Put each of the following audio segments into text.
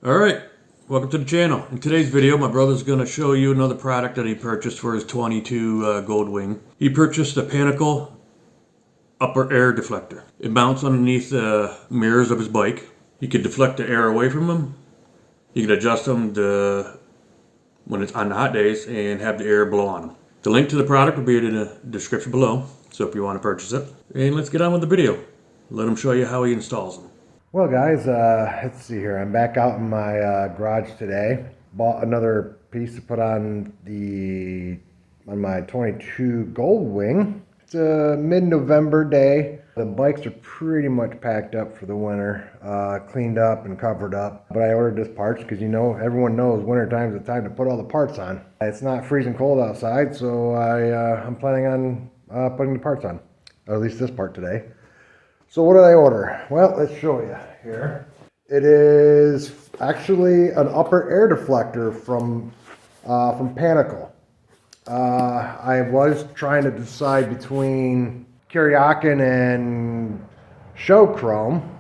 Alright, welcome to the channel. In today's video, my brother's going to show you another product that he purchased for his 22 Goldwing. He purchased a Panical Upper Air Deflector. It mounts underneath the mirrors of his bike. You can deflect the air away from them. You can adjust them when it's on the hot days and have the air blow on them. The link to the product will be in the description below, so if you want to purchase it. And let's get on with the video. Let him show you how he installs them. Well guys, let's see here. I'm back out in my garage today. Bought another piece to put on my 22 Goldwing. It's a mid-November day. The bikes are pretty much packed up for the winter, cleaned up and covered up. But I ordered this parts because everyone knows winter time is the time to put all the parts on. It's not freezing cold outside, so I'm planning on putting the parts on, or at least this part today. So what did I order? Well, let's show you here. It is actually an upper air deflector from Panical. I was trying to decide between Kuryakin and Show Chrome.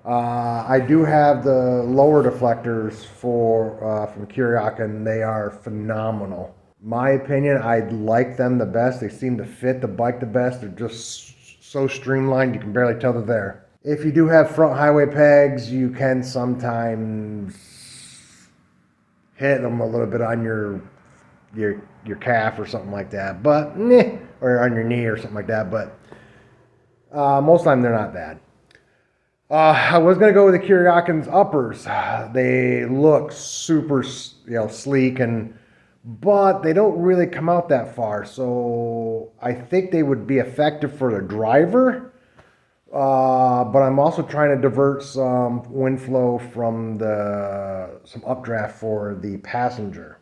I do have the lower deflectors from Kuryakin. They are phenomenal. My opinion, I like them the best. They seem to fit the bike the best. They're just so streamlined you can barely tell they're there. If you do have front highway pegs, you can sometimes hit them a little bit on your calf or something like that, but or on your knee or something like that, but most of the time they're not bad. I was gonna go with the Kuryakin's uppers. They look super sleek, but they don't really come out that far, so I think they would be effective for the driver, but I'm also trying to divert some wind flow from some updraft for the passenger.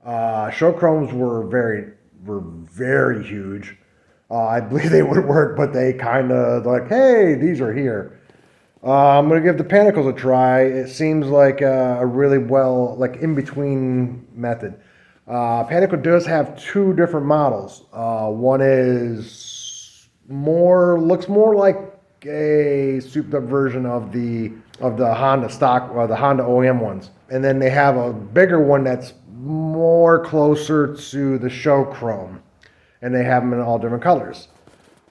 Show chromes were very huge. I believe they would work, but they kind of like, hey, these are here. I'm going to give the Panicles a try. It seems like a really in-between method. Panical does have two different models. One looks more like a souped up version of the Honda stock, or the Honda OEM ones. And then they have a bigger one that's more closer to the Show Chrome. And they have them in all different colors.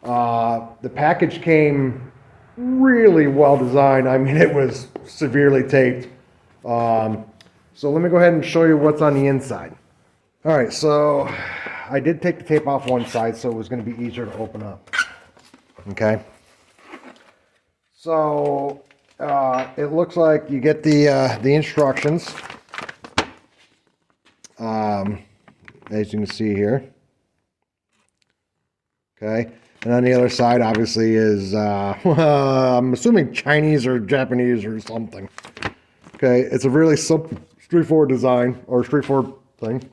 The package came really well designed. I mean, it was severely taped. So let me go ahead and show you what's on the inside. All right, so I did take the tape off one side, so it was going to be easier to open up. Okay. So it looks like you get the instructions, as you can see here. Okay. And on the other side, obviously, is, I'm assuming Chinese or Japanese or something. Okay, it's a really simple, straightforward design, or straightforward thing.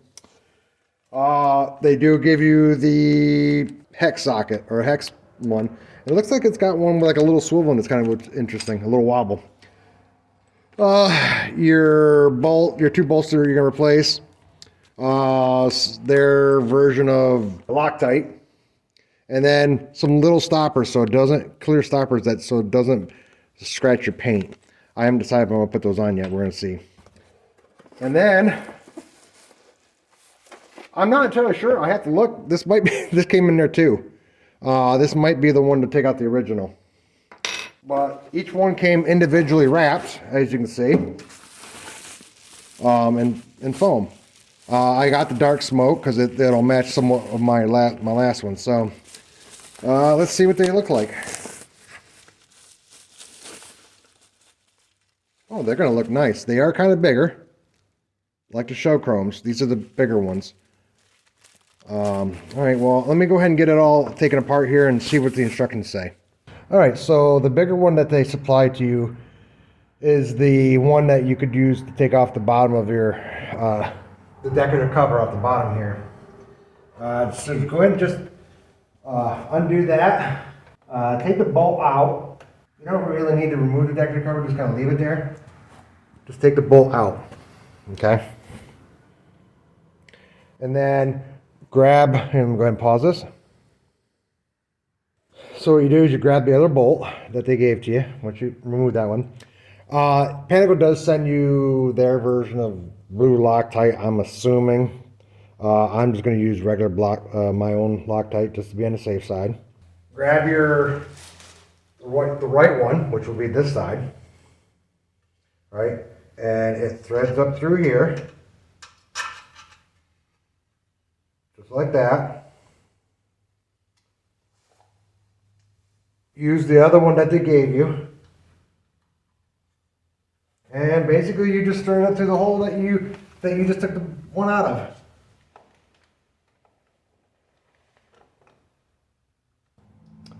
They do give you the hex socket, or a hex one. It looks like it's got one with like a little swivel, and it's kind of interesting, a little wobble. Your two bolts that you're going to replace, their version of Loctite. And then some little stoppers, so it doesn't so it doesn't scratch your paint. I haven't decided if I'm gonna put those on yet. We're gonna see. And then I'm not entirely sure. I have to look. This came in there too. This might be the one to take out the original. But each one came individually wrapped, as you can see, in foam. I got the dark smoke because it'll match somewhat of my last one. So. Let's see what they look like. Oh, they're going to look nice. They are kind of bigger, like the Show Chromes. These are the bigger ones. All right, well, let me go ahead and get it all taken apart here and see what the instructions say. All right, so the bigger one that they supply to you is the one that you could use to take off the bottom of your, the decorative cover off the bottom here. So go ahead and just undo that, take the bolt out. You don't really need to remove the decorative cover, just kind of leave it there. Just take the bolt out, okay? And then grab, and go ahead and pause this. So what you do is you grab the other bolt that they gave to you, once you remove that one. Panical does send you their version of blue Loctite, I'm assuming. I'm just going to use regular my own Loctite just to be on the safe side. Grab the right one, which will be this side, right? And it threads up through here, just like that. Use the other one that they gave you. And basically you just thread it through the hole that you just took the one out of.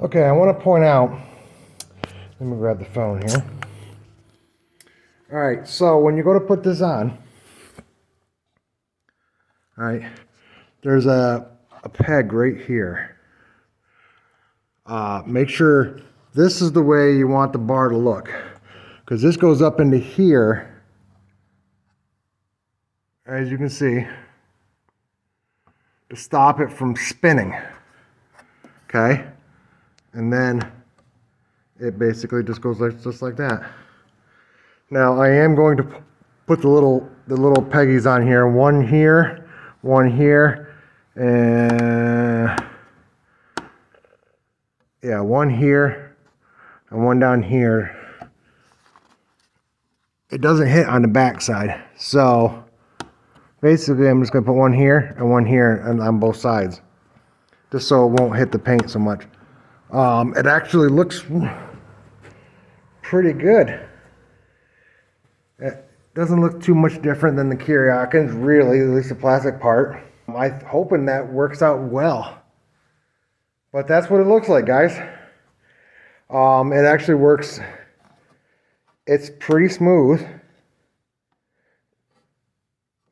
Okay, I want to point out, let me grab the phone here. Alright, so when you go to put this on, alright, there's a peg right here. Make sure this is the way you want the bar to look, because this goes up into here, as you can see, to stop it from spinning. Okay, and then it basically just goes just like that. Now I am going to put the little peggies on here, one here, and yeah, one here and one down here. It doesn't hit on the back side, so basically I'm just going to put one here and on both sides, just so it won't hit the paint so much. It actually looks pretty good. It doesn't look too much different than the Kiriakins, really, at least the plastic part. I'm hoping that works out well. But that's what it looks like, guys. It actually works. It's pretty smooth.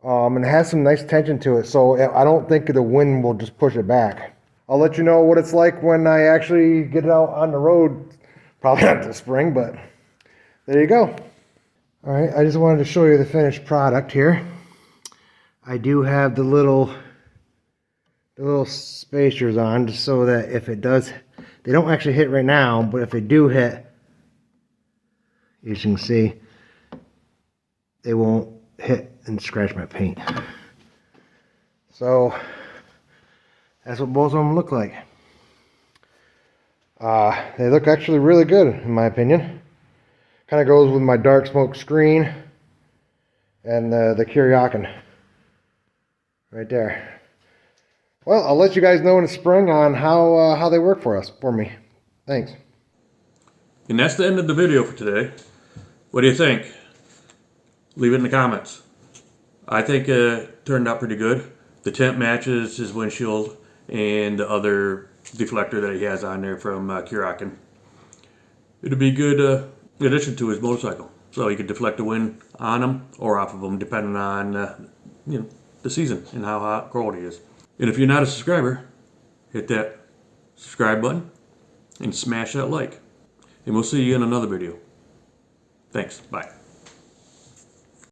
And it has some nice tension to it, so I don't think the wind will just push it back. I'll let you know what it's like when I actually get it out on the road. Probably not this spring, but there you go. All right, I just wanted to show you the finished product here. I do have the little spacers on, just so that if it does, they don't actually hit right now, but if they do hit, as you can see, they won't hit and scratch my paint. So that's what both of them look like. They look actually really good, in my opinion. Kind of goes with my dark smoke screen and the Kiriakin right there. Well, I'll let you guys know in the spring on how they work for me. Thanks. And that's the end of the video for today. What do you think? Leave it in the comments. I think it turned out pretty good. The tint matches his windshield and the other deflector that he has on there from Kiriakin. It'll be good addition to his motorcycle, so he could deflect the wind on him or off of him, depending on the season and how hot cold he is. And if you're not a subscriber, hit that subscribe button and smash that like. And we'll see you in another video. Thanks. Bye.